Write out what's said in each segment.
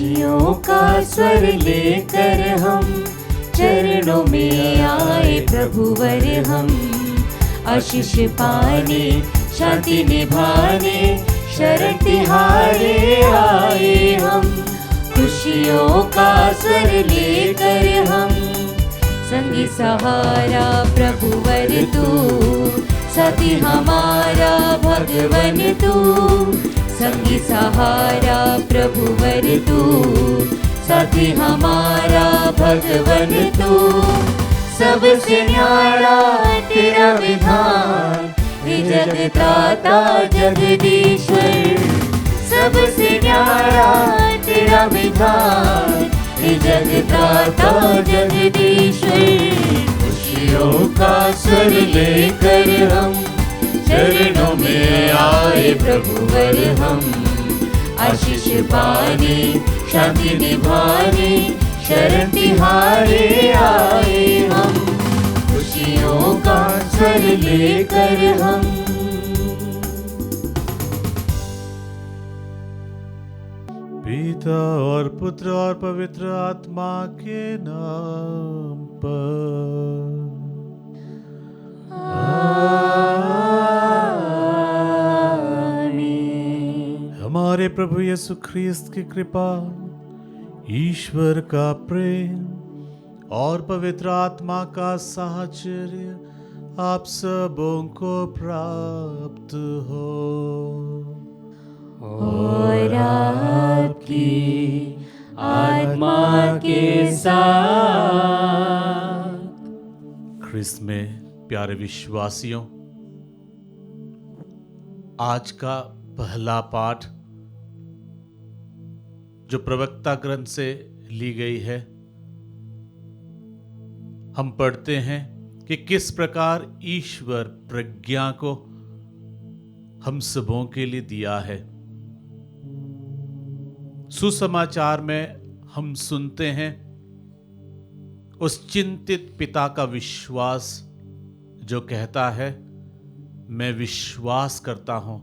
खुशियों का स्वर लेकर हम चरणों में आए प्रभुवर हम। आशीष पाने शांति निभाने शरण तिहारे आए हम। खुशियों का स्वर लेकर हम संगी सहारा प्रभुवर तू, साथी हमारा भगवन तू। संगी सहारा प्रभुवर तू, साथी हमारा भगवन तू। सबसे न्यारा तेरा विधान हे जगत्राता जगदीश्वर। सबसे न्यारा तेरा विधान हे जगत्राता जगदीश्वर। खुशियों का स्वर लेकर हम चरणों में आए प्रभुवर हम। आशीष पाने शांति निभाने शरण तिहारे आए हम। खुशियों का स्वर लेकर हम। पिता और पुत्र और पवित्र आत्मा के नाम पर हमारे प्रभु यीशु ख्रीस्त की कृपा, ईश्वर का प्रेम और पवित्र आत्मा का साहचर्य आप सबों को प्राप्त हो। और आपकी आत्मा के साथ। ख्रिस्त में प्यारे विश्वासियों, आज का पहला पाठ जो प्रवक्ता ग्रंथ से ली गई है, हम पढ़ते हैं कि किस प्रकार ईश्वर प्रज्ञा को हम सबों के लिए दिया है। सुसमाचार में हम सुनते हैं उस चिंतित पिता का विश्वास जो कहता है, मैं विश्वास करता हूं,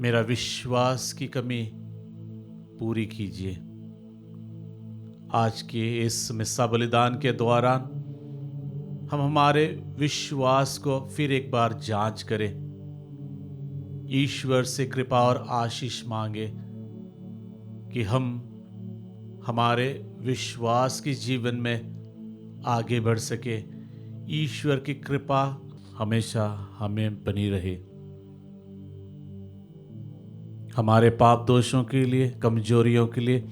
मेरा विश्वास की कमी पूरी कीजिए। आज के इस मिस्सा बलिदान के दौरान हम हमारे विश्वास को फिर एक बार जांच करें, ईश्वर से कृपा और आशीष मांगे कि हम हमारे विश्वास के जीवन में आगे बढ़ सके। ईश्वर की कृपा हमेशा हमें बनी रहे। हमारे पाप दोषों के लिए, कमजोरियों के लिए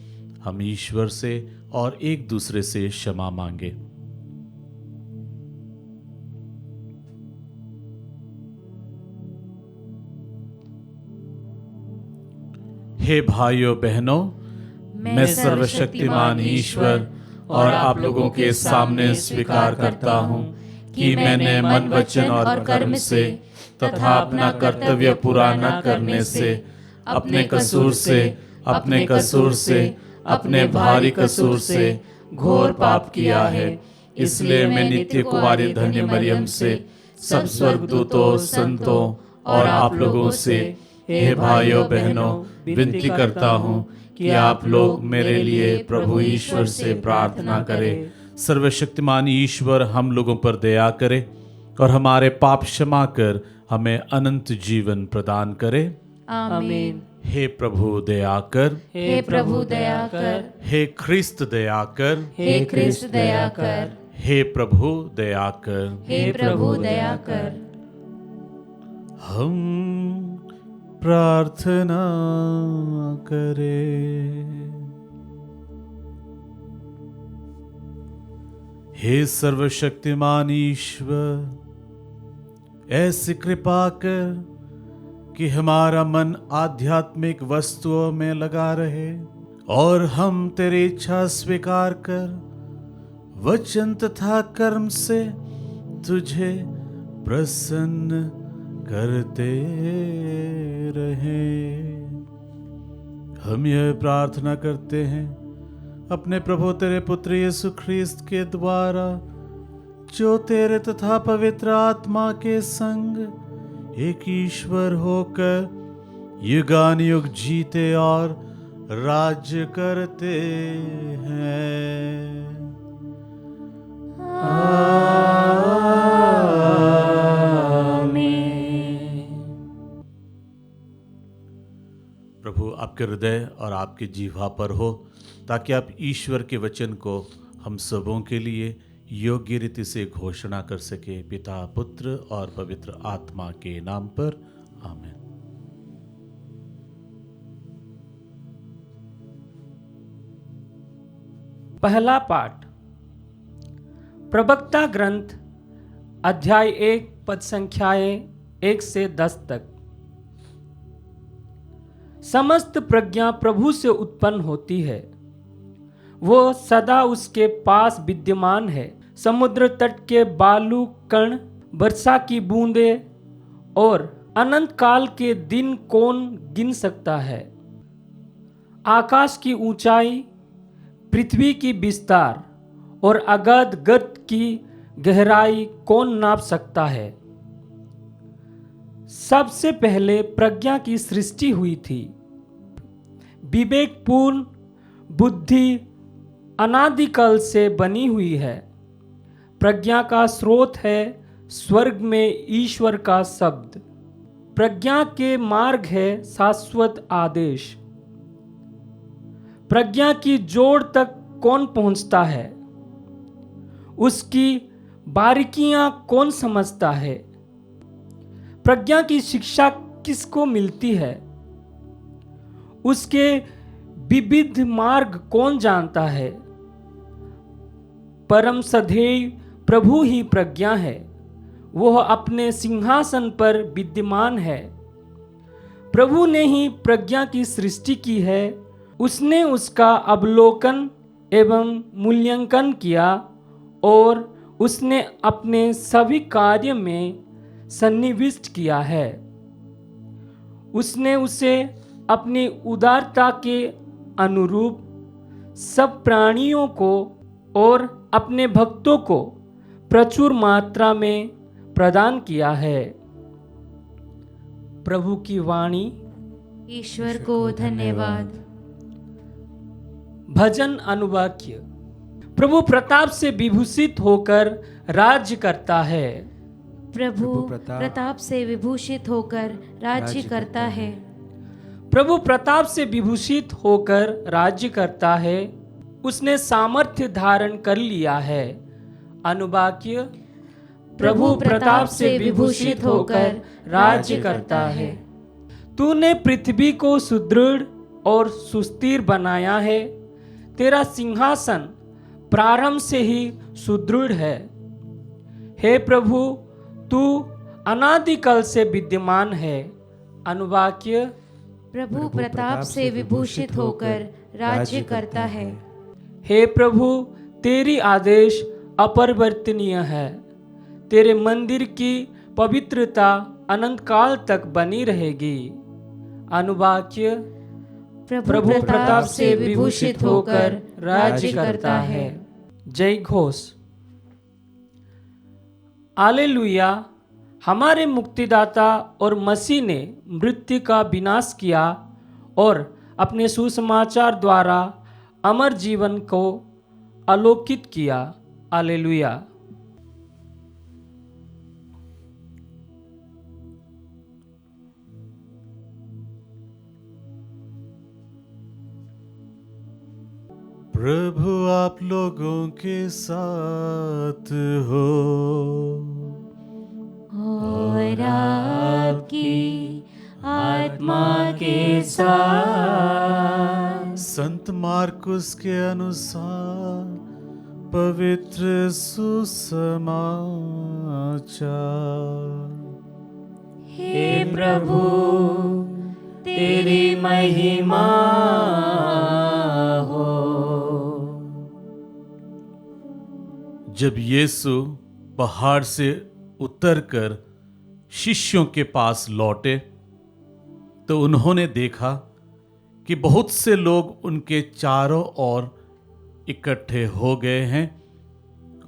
हम ईश्वर से और एक दूसरे से क्षमा मांगे। हे भाइयों बहनों, मैं सर्वशक्तिमान ईश्वर और आप लोगों के सामने स्वीकार करता हूँ कि मैंने मन, वचन और कर्म से तथा अपना कर्तव्य पूरा न करने से, अपने कसूर से, अपने भारी कसूर से घोर पाप किया है। इसलिए मैं नित्य कुमारी धन्य मरियम से, सब स्वर्गदूतों, संतों और आप लोगों से, हे भाइयों बहनों, विनती करता हूँ कि आप लोग मेरे लिए प्रभु ईश्वर से प्रार्थना करें। सर्वशक्तिमान ईश्वर हम लोगों पर दया करे और हमारे पाप क्षमा कर हमें अनंत जीवन प्रदान करे। आमीन। हे प्रभु दया कर, हे प्रभु दया कर, हे ख्रिस्त दया कर, हे ख्रिस्त दया कर, हे प्रभु दया कर, हे प्रभु दया कर। हम प्रार्थना करें। हे सर्वशक्तिमान ईश्वर, ऐसी कृपा कर कि हमारा मन आध्यात्मिक वस्तुओं में लगा रहे और हम तेरी इच्छा स्वीकार कर वचन तथा कर्म से तुझे प्रसन्न करते रहे। हम यह प्रार्थना करते हैं अपने प्रभु तेरे पुत्र यीशु ख्रीस्त के द्वारा, जो तेरे तथा पवित्र आत्मा के संग एक ईश्वर होकर युगानुयुग जीते और राज्य करते हैं। प्रभु आपके हृदय और आपकी जीवा पर हो, ताकि आप ईश्वर के वचन को हम सबों के लिए योग्य रीति से घोषणा कर सके। पिता, पुत्र और पवित्र आत्मा के नाम पर आमीन। पहला पाठ प्रवक्ता ग्रंथ अध्याय 1 पद संख्याएं 1 से 10 तक। समस्त प्रज्ञा प्रभु से उत्पन्न होती है, वो सदा उसके पास विद्यमान है। समुद्र तट के बालू कण, वर्षा की बूंदें और अनंत काल के दिन कौन गिन सकता है? आकाश की ऊंचाई, पृथ्वी की विस्तार और अगाध गर्त की गहराई कौन नाप सकता है? सबसे पहले प्रज्ञा की सृष्टि हुई थी। विवेकपूर्ण बुद्धि अनादिकाल से बनी हुई है। प्रज्ञा का स्रोत है स्वर्ग में ईश्वर का शब्द। प्रज्ञा के मार्ग है शाश्वत आदेश। प्रज्ञा की जोड़ तक कौन पहुंचता है? उसकी बारीकियां कौन समझता है? प्रज्ञा की शिक्षा किसको मिलती है? उसके विविध मार्ग कौन जानता है? परम सधेय प्रभु ही प्रज्ञा है। वह अपने सिंहासन पर विद्यमान है। प्रभु ने ही प्रज्ञा की सृष्टि की है। उसने उसका अवलोकन एवं मूल्यांकन किया और उसने अपने सभी कार्य में सन्निविष्ट किया है। उसने उसे अपनी उदारता के अनुरूप सब प्राणियों को और अपने भक्तों को प्रचुर मात्रा में प्रदान किया है। प्रभु की वाणी। ईश्वर को धन्यवाद। भजन अनुवाक्य। प्रभु प्रताप से विभूषित होकर राज्य करता है। प्रभु प्रताप से विभूषित होकर राज्य करता है। प्रभु प्रताप से विभूषित होकर राज्य करता है। उसने सामर्थ्य धारण कर लिया है। अनुवाक्य। प्रभु प्रताप से विभूषित होकर राज्य करता है। तूने पृथ्वी को सुदृढ़ और सुस्थिर बनाया है। तेरा सिंहासन प्रारंभ से ही सुदृढ़ है। हे प्रभु, तू अनादिकाल से विद्यमान है। अनुवाक्य। प्रभु प्रताप से विभूषित होकर राज्य करता है। हे प्रभु, तेरी आदेश अपरिवर्तनीय है। तेरे मंदिर की पवित्रता अनंत काल तक बनी रहेगी। अनुवाक्य। प्रभु प्रताप से विभूषित होकर राज्य करता है। जय घोष। हालेलुया। हमारे मुक्तिदाता और मसीह ने मृत्यु का विनाश किया और अपने सुसमाचार द्वारा अमर जीवन को अलौकित किया। हालेलुया। प्रभु आप लोगों के साथ हो और आपकी आत्मा के साथ। संत मार्कुस के अनुसार पवित्र सुसमाचार। हे प्रभु, तेरी महिमा हो। जब यीशु पहाड़ से उतरकर शिष्यों के पास लौटे तो उन्होंने देखा कि बहुत से लोग उनके चारों ओर इकट्ठे हो गए हैं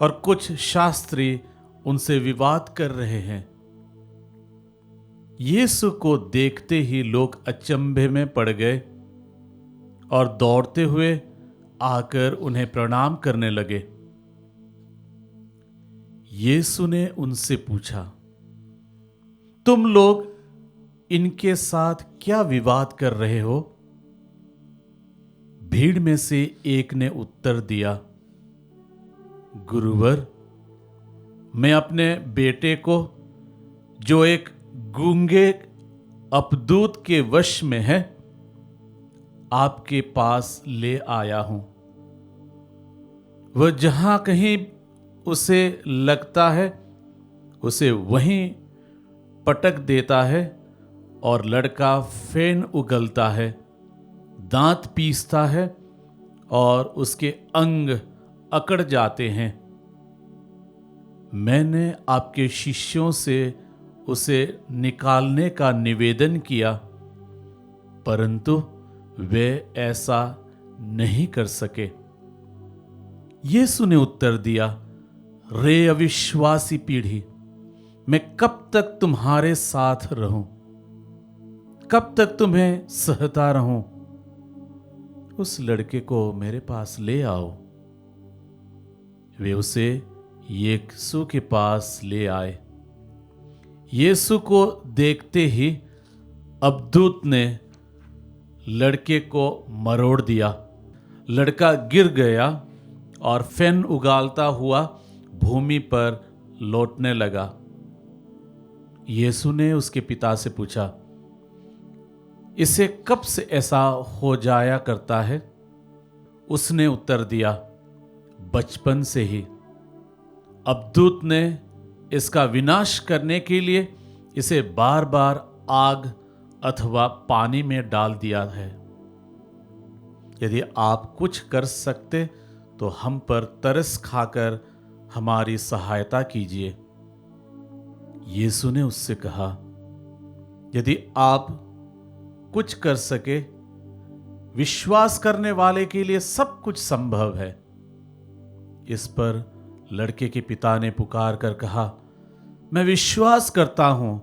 और कुछ शास्त्री उनसे विवाद कर रहे हैं। यीशु को देखते ही लोग अचंभे में पड़ गए और दौड़ते हुए आकर उन्हें प्रणाम करने लगे। यीशु ने उनसे पूछा, तुम लोग इनके साथ क्या विवाद कर रहे हो? भीड़ में से एक ने उत्तर दिया, गुरुवर, मैं अपने बेटे को, जो एक गूंगे अपदूत के वश में है, आपके पास ले आया हूं। वह जहां कहीं उसे लगता है उसे वहीं पटक देता है और लड़का फेन उगलता है, दांत पीसता है और उसके अंग अकड़ जाते हैं। मैंने आपके शिष्यों से उसे निकालने का निवेदन किया, परंतु वे ऐसा नहीं कर सके। यीशु ने उत्तर दिया, रे अविश्वासी पीढ़ी, मैं कब तक तुम्हारे साथ रहूं? कब तक तुम्हें सहता रहूं? उस लड़के को मेरे पास ले आओ। वे उसे यीशु के पास ले आए। यीशु को देखते ही अबदूत ने लड़के को मरोड़ दिया। लड़का गिर गया और फेन उगालता हुआ भूमि पर लौटने लगा। यीशु ने उसके पिता से पूछा, इसे कब से ऐसा हो जाया करता है? उसने उत्तर दिया, बचपन से ही। अबदूत ने इसका विनाश करने के लिए इसे बार बार आग अथवा पानी में डाल दिया है। यदि आप कुछ कर सकते तो हम पर तरस खाकर हमारी सहायता कीजिए। यीशु ने उससे कहा, यदि आप कुछ कर सके, विश्वास करने वाले के लिए सब कुछ संभव है। इस पर लड़के के पिता ने पुकार कर कहा, मैं विश्वास करता हूं,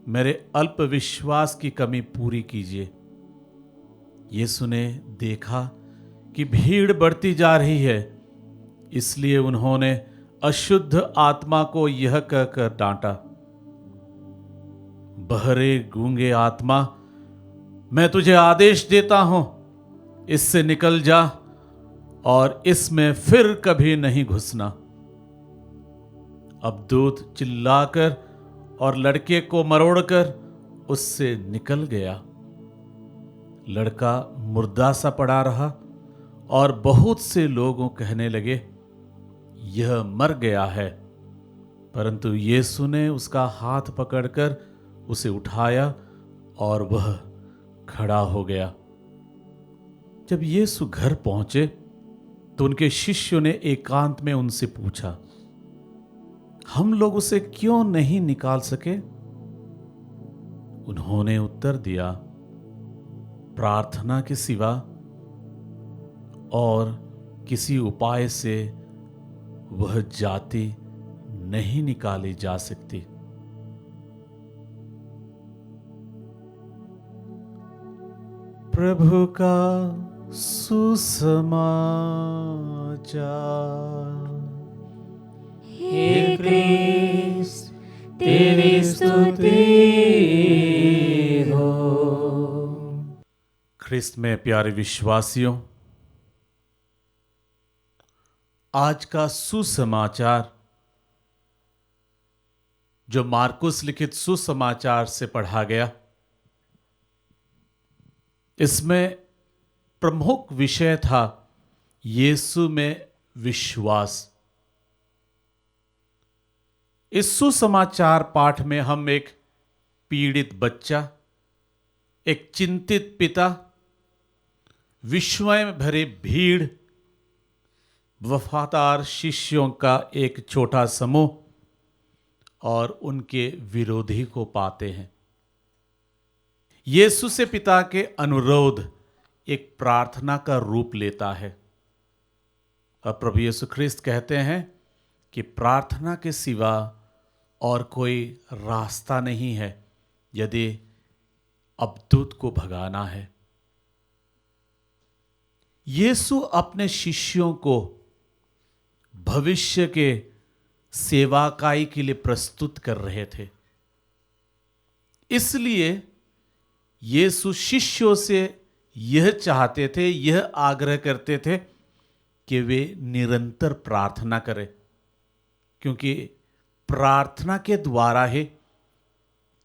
मेरे अल्प विश्वास की कमी पूरी कीजिए। यीशु ने देखा कि भीड़ बढ़ती जा रही है, इसलिए उन्होंने अशुद्ध आत्मा को यह कहकर डांटा, बहरे गूंगे आत्मा, मैं तुझे आदेश देता हूं, इससे निकल जा और इसमें फिर कभी नहीं घुसना। अबदूत चिल्लाकर और लड़के को मरोड़कर उससे निकल गया। लड़का मुर्दा सा पड़ा रहा और बहुत से लोगों कहने लगे, यह मर गया है। परंतु यीशु ने उसका हाथ पकड़कर उसे उठाया और वह खड़ा हो गया। जब यीशु घर पहुंचे तो उनके शिष्यों ने एकांत में उनसे पूछा, हम लोग उसे क्यों नहीं निकाल सके? उन्होंने उत्तर दिया, प्रार्थना के सिवा और किसी उपाय से वह जाति नहीं निकाली जा सकती। प्रभु का सुसमाचार। हे क्रिस्त, तेरी स्तुति हो। ख्रिस्त में प्यारे विश्वासियों, आज का सुसमाचार जो मार्कुस लिखित सुसमाचार से पढ़ा गया, इसमें प्रमुख विषय था यीशु में विश्वास। इस सुसमाचार पाठ में हम एक पीड़ित बच्चा, एक चिंतित पिता, विस्मय भरे भीड़, वफादार शिष्यों का एक छोटा समूह और उनके विरोधी को पाते हैं। यीशु से पिता के अनुरोध एक प्रार्थना का रूप लेता है। अब प्रभु यीशु ख्रिस्त कहते हैं कि प्रार्थना के सिवा और कोई रास्ता नहीं है यदि अबदूत को भगाना है। यीशु अपने शिष्यों को भविष्य के सेवाकाई के लिए प्रस्तुत कर रहे थे। इसलिए यीशु शिष्यों से यह चाहते थे, यह आग्रह करते थे कि वे निरंतर प्रार्थना करें, क्योंकि प्रार्थना के द्वारा ही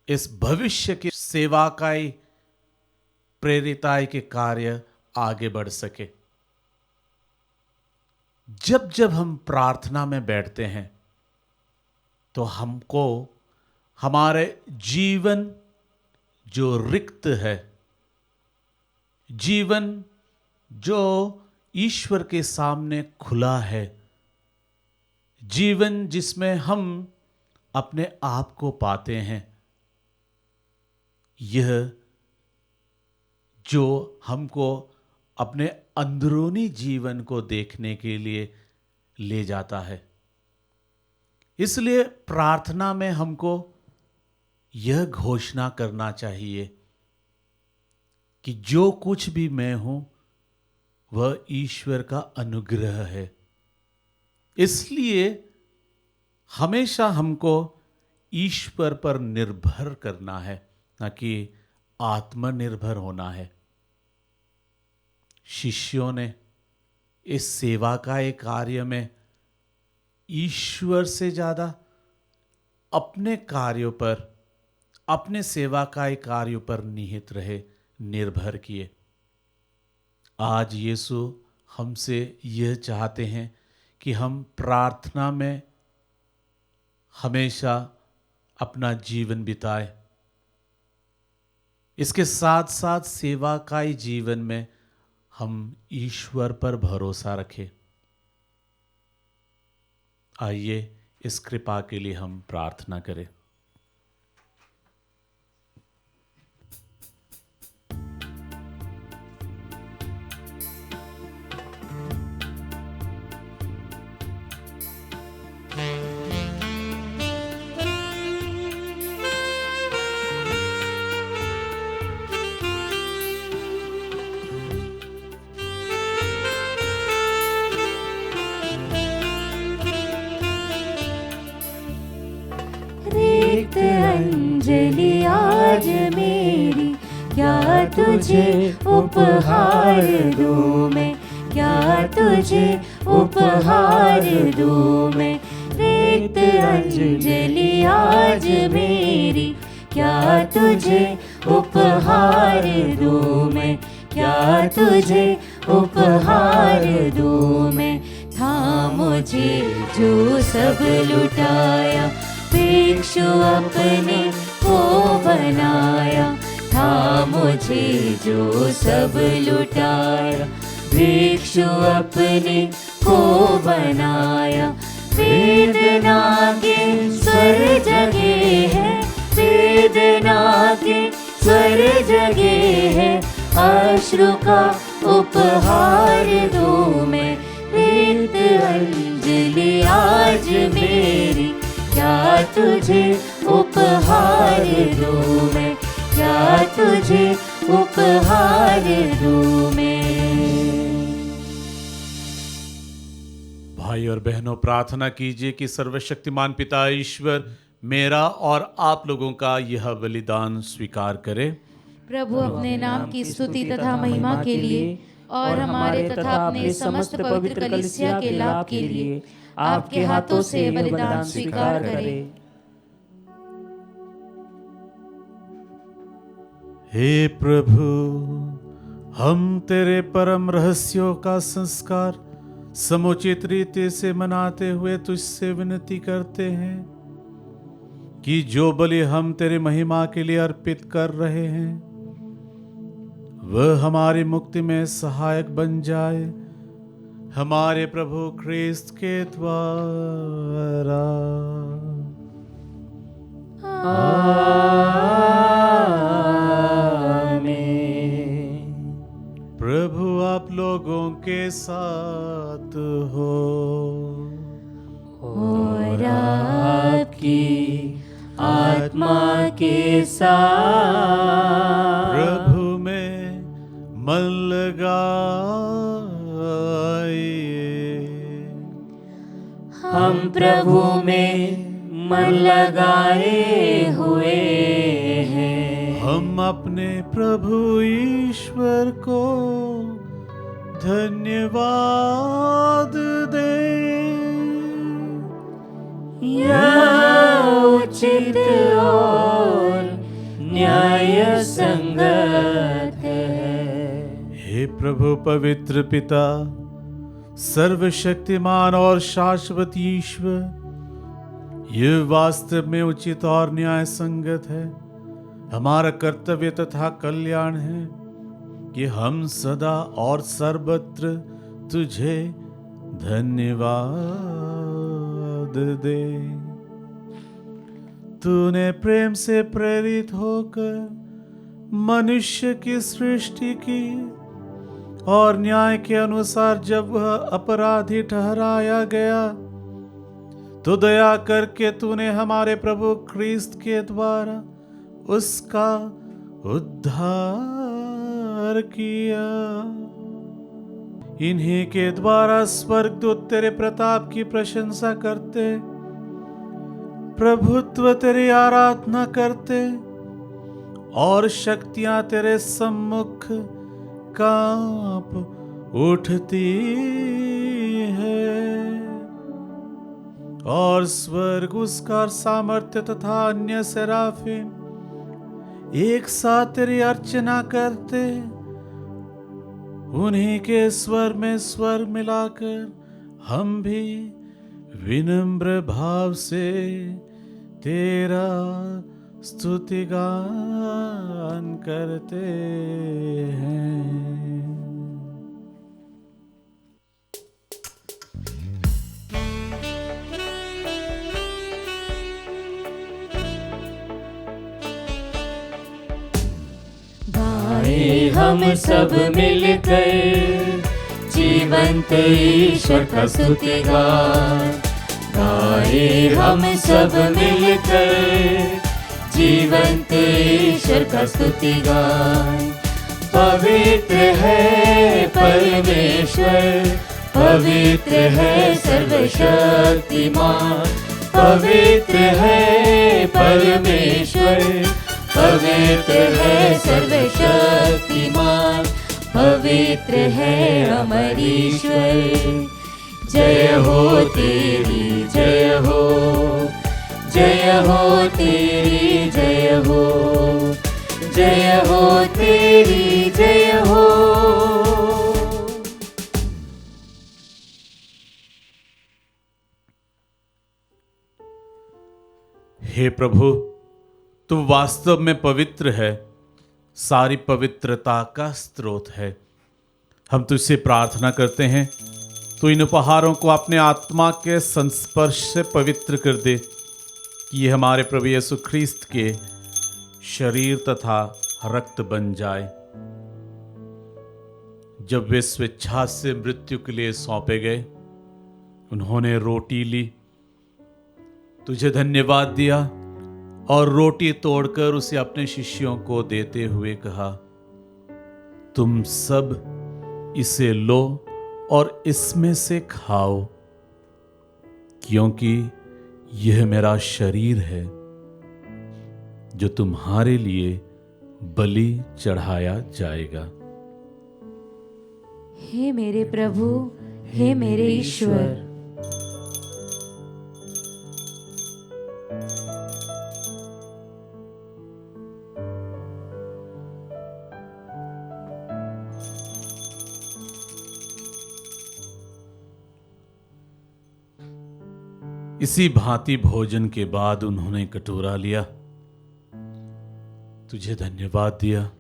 इस भविष्य के सेवाकाई प्रेरिताई के कार्य आगे बढ़ सके। जब जब हम प्रार्थना में बैठते हैं तो हमको हमारे जीवन जो रिक्त है, जीवन जो ईश्वर के सामने खुला है, जीवन जिसमें हम अपने आप को पाते हैं, यह जो हमको अपने अंदरूनी जीवन को देखने के लिए ले जाता है। इसलिए प्रार्थना में हमको यह घोषणा करना चाहिए कि जो कुछ भी मैं हूं वह ईश्वर का अनुग्रह है। इसलिए हमेशा हमको ईश्वर पर निर्भर करना है, न कि आत्मनिर्भर होना है। शिष्यों ने इस सेवा का एक कार्य में ईश्वर से ज्यादा अपने कार्यों पर, अपने सेवा का एक कार्यों पर निहित रहे, निर्भर किए। आज यीशु हमसे यह चाहते हैं कि हम प्रार्थना में हमेशा अपना जीवन बिताएं। इसके साथ साथ सेवाकाई जीवन में हम ईश्वर पर भरोसा रखें। आइए इस कृपा के लिए हम प्रार्थना करें। रिक्त अंजलि आज मेरी, क्या तुझे उपहार दूं मैं, क्या तुझे उपहार दूं मैं। रिक्त अंजलि आज मेरी, क्या तुझे उपहार दूं मैं, क्या तुझे उपहार दूं मैं। था मुझे जो सब लुटाया, भिक्षु अपने को बनाया। था मुझे जो सब लुटाया, भिक्षु अपने को बनाया। वेदना के स्वर जगे है, वेदना के स्वर जगे है। अश्रु का उपहार दूं मैं, रिक्त अंजलि आज मेरी, क्या तुझे उपहार दूं मैं, क्या तुझे उपहार दूं मैं। भाई और बहनों, प्रार्थना कीजिए कि सर्वशक्तिमान पिता ईश्वर मेरा और आप लोगों का यह बलिदान स्वीकार करे। प्रभु अपने नाम की स्तुति तथा महिमा के लिए और हमारे तथा अपने समस्त पवित्र कलीसिया के लाभ के लिए आपके हाथों से बलिदान स्वीकार करें। हे प्रभु, हम तेरे परम रहस्यों का संस्कार समुचित रीति से मनाते हुए तुझसे विनती करते हैं कि जो बलि हम तेरे महिमा के लिए अर्पित कर रहे हैं वह हमारी मुक्ति में सहायक बन जाए, हमारे प्रभु ख्रिस्त के द्वारा। आमीन। प्रभु आप लोगों के साथ हो और आपकी आत्मा के साथ हम प्रभु में मन लगाए हुए हैं। हम अपने प्रभु ईश्वर को धन्यवाद दें। यह उचित और न्याय संगत है। हे प्रभु पवित्र पिता, सर्वशक्तिमान और शाश्वत ईश्वर, यह वास्तव में उचित और न्याय संगत है, हमारा कर्तव्य तथा कल्याण है कि हम सदा और सर्वत्र तुझे धन्यवाद दे। तूने प्रेम से प्रेरित होकर मनुष्य की सृष्टि की और न्याय के अनुसार जब वह अपराधी ठहराया गया तो दया करके तूने हमारे प्रभु ख्रीस्त के द्वारा उसका उद्धार किया। इन्हीं के द्वारा स्वर्गदूत तेरे प्रताप की प्रशंसा करते, प्रभुत्व तेरी आराधना करते और शक्तियां तेरे सम्मुख कांप उठती है और स्वर्ग उसका सामर्थ्य तथा अन्य सेराफिम एक साथ तेरी अर्चना करते। उन्हीं के स्वर में स्वर मिलाकर हम भी विनम्र भाव से तेरा स्तुतिगान करते हैं। हम सब मिलकर जीवंत ईश्वर का स्तुतिगान गाए। हम सब मिलकर जीवंत ईश्वर का स्तुतिगान। पवित्र है परमेश्वर, पवित्र है सर्वशक्तिमान, पवित्र है परमेश्वर, पवित्र है सर्वशक्तिमान, पवित्र है अमर ईश्वर। जय हो तेरी जय हो, जय हो तेरी जय हो, जय हो तेरी जय हो। हे प्रभु, तू वास्तव में पवित्र है, सारी पवित्रता का स्रोत है। हम तुझसे प्रार्थना करते हैं तो इन उपहारों को अपने आत्मा के संस्पर्श से पवित्र कर दे कि ये हमारे प्रभु यीशु ख्रीस्त के शरीर तथा रक्त बन जाए। जब वे स्वेच्छा से मृत्यु के लिए सौंपे गए, उन्होंने रोटी ली, तुझे धन्यवाद दिया और रोटी तोड़कर उसे अपने शिष्यों को देते हुए कहा, तुम सब इसे लो और इसमें से खाओ, क्योंकि यह मेरा शरीर है जो तुम्हारे लिए बलि चढ़ाया जाएगा। हे मेरे प्रभु, हे मेरे ईश्वर। इसी भांति भोजन के बाद उन्होंने कटोरा लिया, तुझे धन्यवाद दिया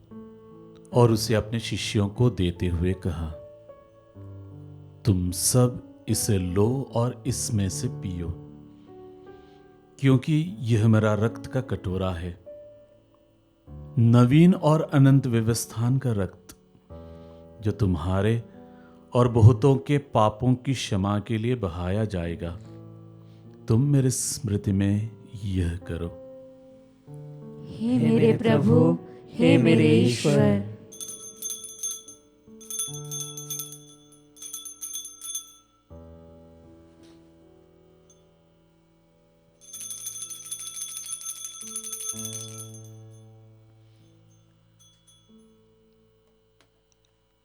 और उसे अपने शिष्यों को देते हुए कहा, तुम सब इसे लो और इसमें से पियो, क्योंकि यह मेरा रक्त का कटोरा है, नवीन और अनंत व्यवस्थान का रक्त, जो तुम्हारे और बहुतों के पापों की क्षमा के लिए बहाया जाएगा। तुम मेरे स्मृति में यह करो। हे मेरे प्रभु, हे मेरे ईश्वर।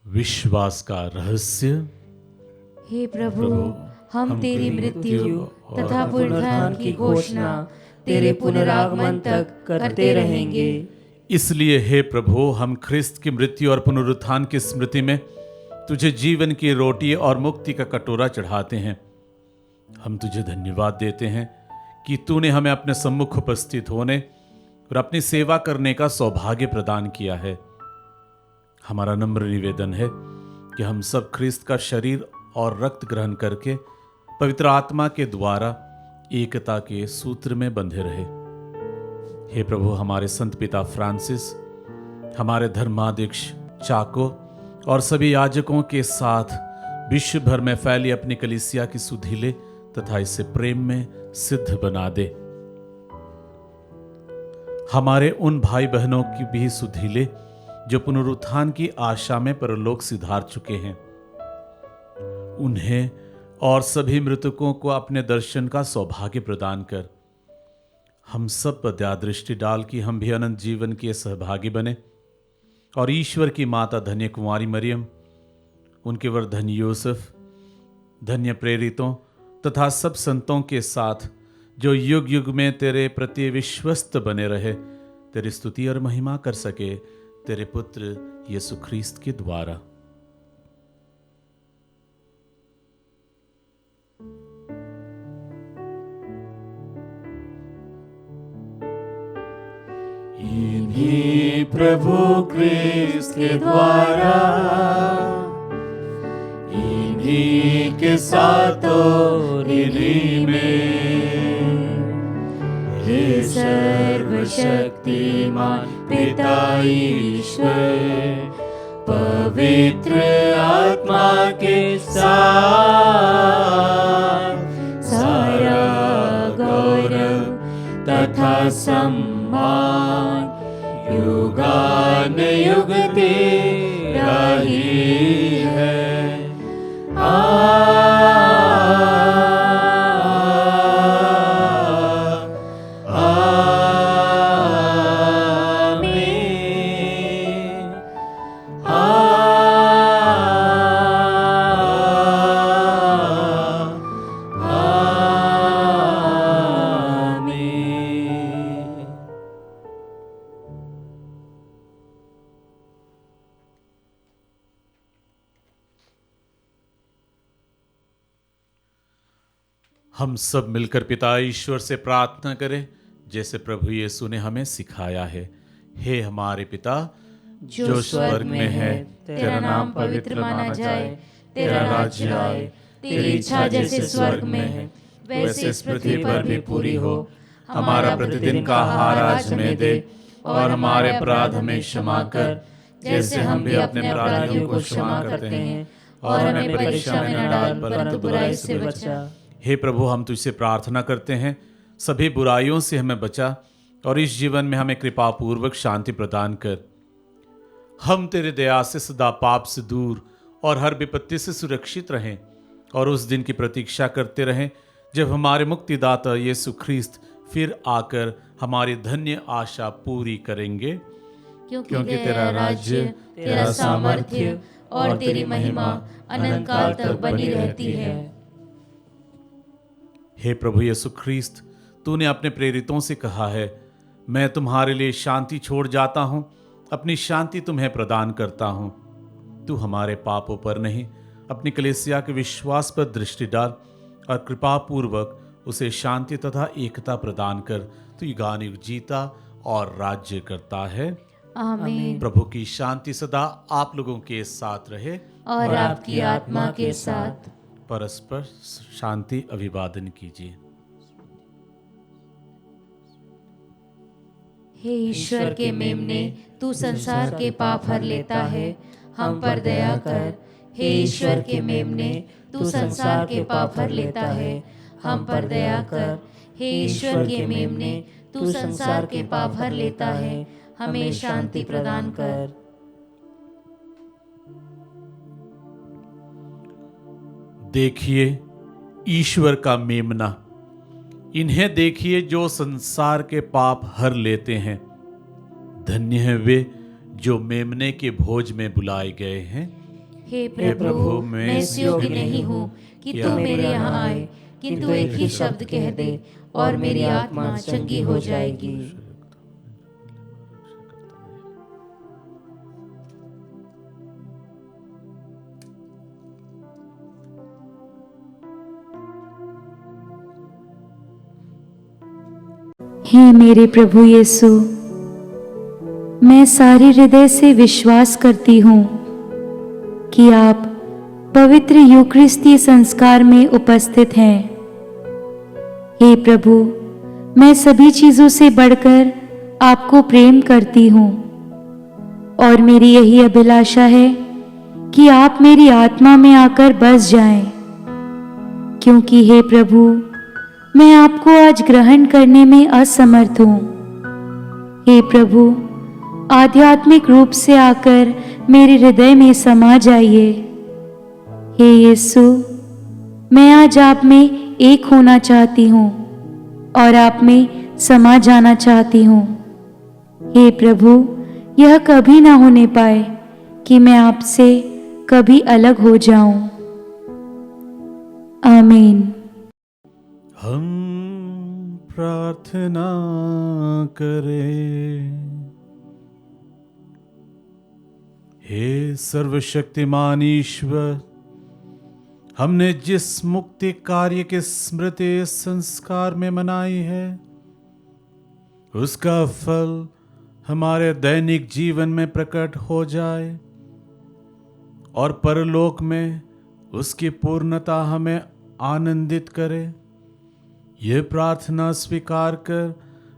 विश्वास का रहस्य। हे प्रभु, हम तेरी मृत्यु तथा पुनरुत्थान की घोषणा तेरे पुनरागमन तक करते रहेंगे। इसलिए हे प्रभु, हम ख्रिस्त की मृत्यु और पुनरुत्थान की स्मृति में तुझे जीवन की रोटी और मुक्ति का कटोरा चढ़ाते हैं। हम तुझे धन्यवाद देते हैं कि तूने हमें अपने सम्मुख उपस्थित होने और अपनी सेवा करने का सौभाग्य प्रदान किया है। हमारा नम्र निवेदन है कि हम सब ख्रिस्त का शरीर और रक्त ग्रहण करके पवित्र आत्मा के द्वारा एकता के सूत्र में बंधे रहे। हे प्रभु, हमारे संत पिता फ्रांसिस, हमारे धर्माध्यक्ष चाको और सभी याजकों के साथ विश्व भर में फैली अपनी कलीसिया की सुधीले तथा इसे प्रेम में सिद्ध बना दे। हमारे उन भाई बहनों की भी सुधीले जो पुनरुत्थान की आशा में परलोक सिधार चुके हैं, उन्हें और सभी मृतकों को अपने दर्शन का सौभाग्य प्रदान कर हम सब पर दया दृष्टि डाल कि हम भी अनंत जीवन के सहभागी बने और ईश्वर की माता धन्य कुमारी मरियम, उनके वर धन्य यूसुफ, धन्य प्रेरितों तथा सब संतों के साथ जो युग युग में तेरे प्रति विश्वस्त बने रहे, तेरी स्तुति और महिमा कर सके, तेरे पुत्र यीशु ख्रीस्त के द्वारा। इन्हीं प्रभु ख्रीस्त के द्वारा, इन्हीं के साथ और इन्हीं में, हे सर्वशक्तिमान पिता ईश्वर, पवित्र आत्मा के साथ सारा गौरव तथा सम्मान युगान युग तेरा ही है। हम सब मिलकर पिता ईश्वर से प्रार्थना करें जैसे प्रभु यीशु ने हमें सिखाया है। हे हमारे पिता जो स्वर्ग में है, तेरा नाम पवित्र माना जाए, तेरा राज्य आए, तेरी इच्छा जैसे स्वर्ग में है वैसे इस पृथ्वी पर भी पूरी हो। हमारा प्रतिदिन का आहार आज हमें दे और हमारे अपराध हमें क्षमा कर जैसे हम भी अपने अपराधियों को क्षमा करते हैं, और हमें परीक्षा में न डाल परंतु बुराई से बचा। हे प्रभु, हम तुझसे प्रार्थना करते हैं सभी बुराइयों से हमें बचा और इस जीवन में हमें कृपा पूर्वक शांति प्रदान कर। हम तेरे दया से सदा पाप से दूर और हर विपत्ति से सुरक्षित रहें और उस दिन की प्रतीक्षा करते रहें जब हमारे मुक्तिदाता यीशु ख्रीस्त फिर आकर हमारी धन्य आशा पूरी करेंगे, क्योंकि तेरा राज्य, तेरा सामर्थ्य और तेरी महिमा अनंत काल तक बनी रहती है। हे प्रभु यीशु ख्रीस्त, तूने अपने प्रेरितों से कहा है, मैं तुम्हारे लिए शांति छोड़ जाता हूं, अपनी शांति तुम्हें प्रदान करता हूं। तू हमारे पापों पर नहीं, अपनी कलीसिया के विश्वास पर दृष्टि डाल और कृपा पूर्वक उसे शांति तथा एकता प्रदान कर। तू युगानुयुग जीता और राज्य करता है। आमीन। प्रभु की शांति सदा आप लोगों के साथ रहे और आपकी आत्मा के साथ। परस्पर शांति अभिवादन कीजिए। हे ईश्वर के मेमने, तू संसार के पाप हर लेता है, हम पर दया कर। हे ईश्वर के मेमने, तू संसार के पाप हर लेता है, हम पर दया कर। हे ईश्वर के मेमने, तू संसार के पाप हर लेता है, हमें शांति प्रदान कर। देखिए ईश्वर का मेमना इन्हें देखिए जो संसार के पाप हर लेते हैं। धन्य है वे जो मेमने के भोज में बुलाए गए हैं। हे प्रभु, प्रभु, मैं मैं इस योग्य नहीं हूँ कि तू मेरे यहाँ आए, किंतु एक ही शब्द कह दे और मेरी आत्मा चंगी हो जाएगी। हे मेरे प्रभु यीशु, मैं सारे हृदय से विश्वास करती हूँ कि आप पवित्र यूकरिस्तीय संस्कार में उपस्थित हैं। हे प्रभु, मैं सभी चीज़ों से बढ़कर आपको प्रेम करती हूँ और मेरी यही अभिलाषा है कि आप मेरी आत्मा में आकर बस जाएं, क्योंकि हे प्रभु, मैं आपको आज ग्रहण करने में असमर्थ हूँ। हे प्रभु, आध्यात्मिक रूप से आकर मेरे हृदय में समा जाइए। हे यीशु, मैं आज आप में एक होना चाहती हूँ और आप में समा जाना चाहती हूँ। हे प्रभु, यह कभी ना होने पाए कि मैं आपसे कभी अलग हो जाऊं। आमीन। हम प्रार्थना करें। हे सर्वशक्तिमान ईश्वर, हमने जिस मुक्ति कार्य की स्मृति संस्कार में मनाई है, उसका फल हमारे दैनिक जीवन में प्रकट हो जाए और परलोक में उसकी पूर्णता हमें आनंदित करे। यह प्रार्थना स्वीकार कर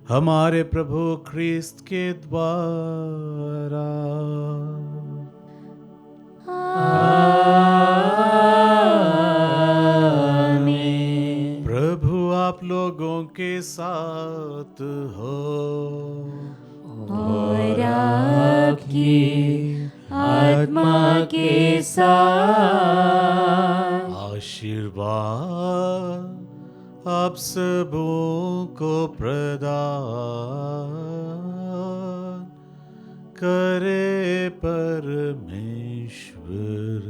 हमारे प्रभु ख्रीस्त के द्वारा। आमीन। प्रभु आप लोगों के साथ हो और आपकी आत्मा के साथ। आशीर्वाद आप सबों को प्रदान करे परमेश्वर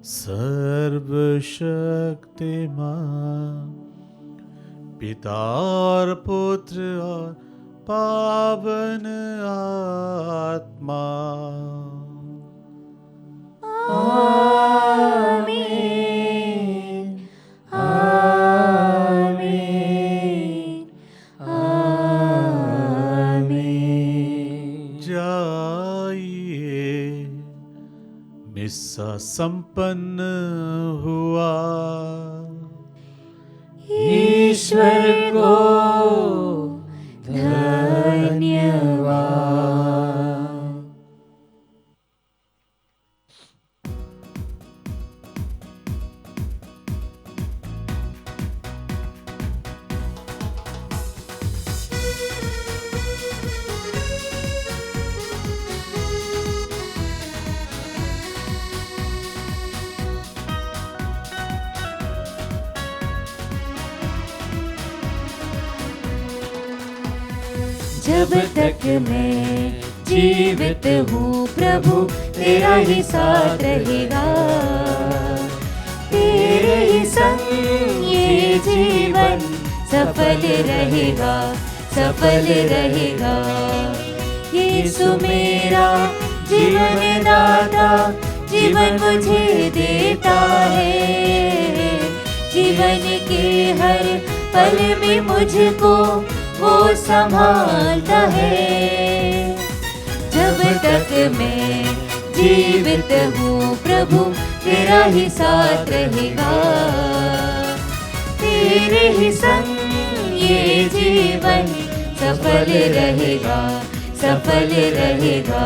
सर्वशक्तिमान, पिता और पुत्र और पावन आत्मा। आमीन। आमीन। आमीन। जाइए, मिस्सा संपन्न हुआ। ईश्वर को धन्यवाद। जब तक मैं जीवित हूँ प्रभु तेरा ही साथ रहेगा, तेरे ही संग ये जीवन सफल रहेगा, सफल रहेगा। यीशु मेरा जीवन दाता, जीवन मुझे देता है, जीवन के हर पल में मुझको वो संभालता है। जब तक मैं जीवित हूँ प्रभु तेरा ही साथ रहेगा, तेरे ही संग ये जीवन सफल रहेगा, सफल रहेगा।